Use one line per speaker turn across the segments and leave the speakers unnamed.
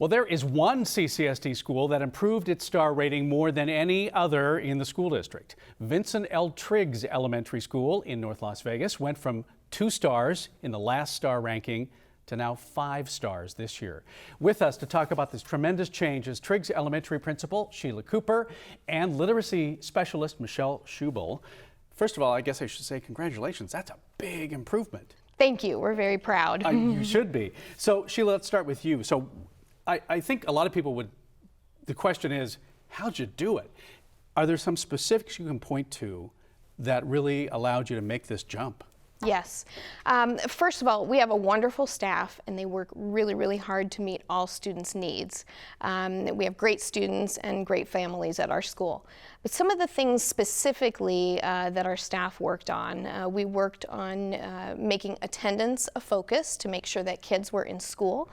Well, there is one CCSD school that improved its star rating more than any other in the school district. Vincent L. Triggs Elementary School in North Las Vegas went from 2 stars in the last star ranking to now 5 stars this year. With us to talk about this tremendous change is Triggs Elementary Principal Sheila Cooper and Literacy Specialist Michelle Schubel. First of all, I guess I should say congratulations. That's a big improvement.
Thank you. We're very proud.
You should be. So, Sheila, let's start with you. So, I think a lot of people would, the question is, how'd you do it? Are there some specifics you can point to that really allowed you to make this jump?
Yes. First of all, we have a wonderful staff and they work really, really hard to meet all students' needs. We have great students and great families at our school. But some of the things specifically that our staff worked on, we worked on making attendance a focus to make sure that kids were in school,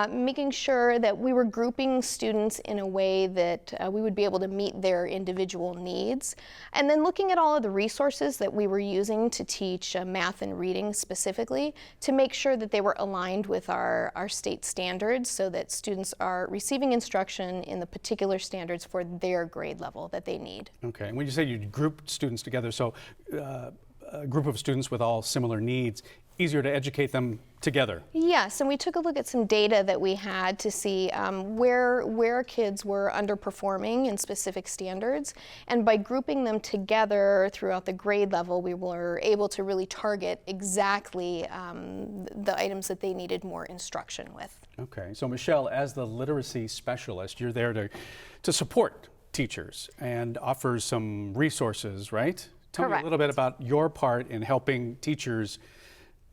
making sure that we were grouping students in a way that we would be able to meet their individual needs, and then looking at all of the resources that we were using to teach math and reading specifically to make sure that they were aligned with our state standards so that students are receiving instruction in the particular standards for their grade level that they need.
Okay, and when you say you grouped students together, so a group of students with all similar needs, easier to educate them together.
Yes, and we took a look at some data that we had to see where kids were underperforming in specific standards, and by grouping them together throughout the grade level, we were able to really target exactly the items that they needed more instruction with.
Okay, so Michelle, as the literacy specialist, you're there to support teachers and offer some resources, right? Tell me a little bit about your part in helping teachers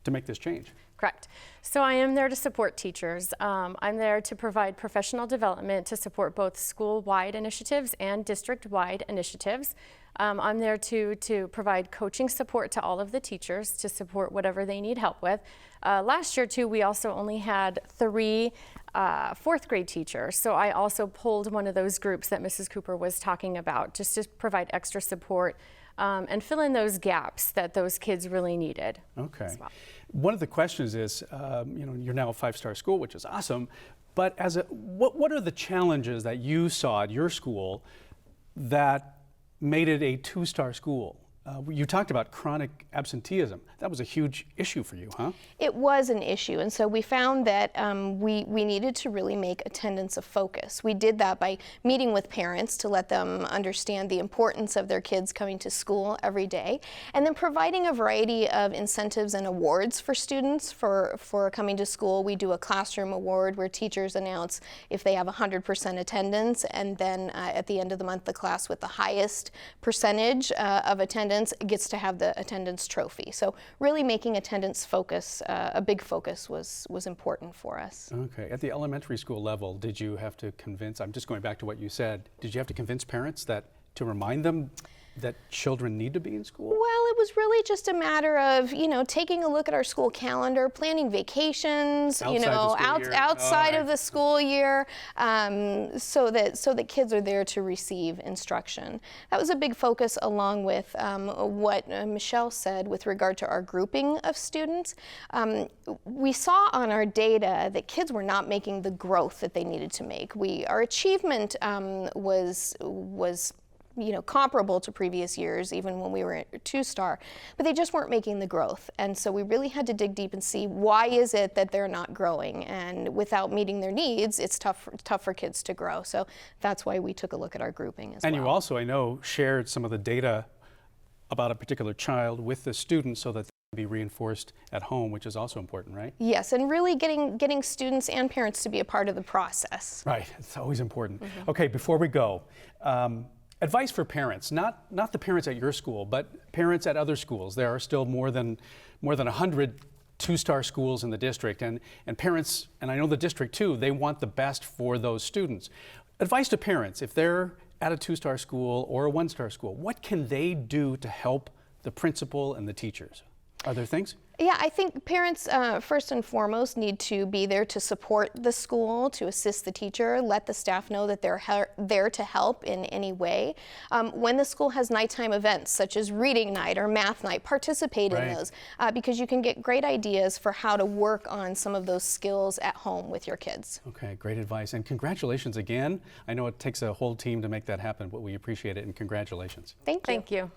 to make this change.
Correct. So I am there to support teachers. I'm there to provide professional development to support both school-wide initiatives and district-wide initiatives. I'm there to provide coaching support to all of the teachers to support whatever they need help with. Last year too, we also only had 3 4th grade teachers. So I also pulled one of those groups that Mrs. Cooper was talking about just to provide extra support and fill in those gaps that those kids really needed.
Okay.
As well.
One of the questions is, you're now a 5-star school, which is awesome, but what are the challenges that you saw at your school that made it a 2-star school? You talked about chronic absenteeism. That was a huge issue for you, huh?
It was an issue, and so we found that we needed to really make attendance a focus. We did that by meeting with parents to let them understand the importance of their kids coming to school every day, and then providing a variety of incentives and awards for students for coming to school. We do a classroom award where teachers announce if they have 100% attendance, and then at the end of the month, the class with the highest percentage of attendance gets to have the attendance trophy. So really making attendance focus, a big focus was important for us.
Okay, at the elementary school level, did you have to convince, I'm just going back to what you said, did you have to convince parents to remind them that children need to be in school?
Well, it was really just a matter of, taking a look at our school calendar, planning vacations, outside of the school year, so that kids are there to receive instruction. That was a big focus, along with what Michelle said with regard to our grouping of students. We saw on our data that kids were not making the growth that they needed to make. Our achievement was comparable to previous years, even when we were at 2-star, but they just weren't making the growth. And so we really had to dig deep and see why is it that they're not growing, and without meeting their needs, it's tough for kids to grow. So that's why we took a look at our grouping as well.
And you also, I know, shared some of the data about a particular child with the students so that they can be reinforced at home, which is also important, right?
Yes, and really getting students and parents to be a part of the process.
Right, it's always important. Okay, before we go, advice for parents, not the parents at your school, but parents at other schools. There are still more than 100 2-star schools in the district, and parents, and I know the district too, they want the best for those students. Advice to parents, if they're at a 2-star school or a 1-star school, what can they do to help the principal and the teachers? Are there things?
Yeah, I think parents, first and foremost, need to be there to support the school, to assist the teacher, let the staff know that they're there to help in any way. When the school has nighttime events, such as reading night or math night, participate in those, because you can get great ideas for how to work on some of those skills at home with your kids.
Okay, great advice. And congratulations again. I know it takes a whole team to make that happen, but we appreciate it, and congratulations.
Thank you.
Thank you.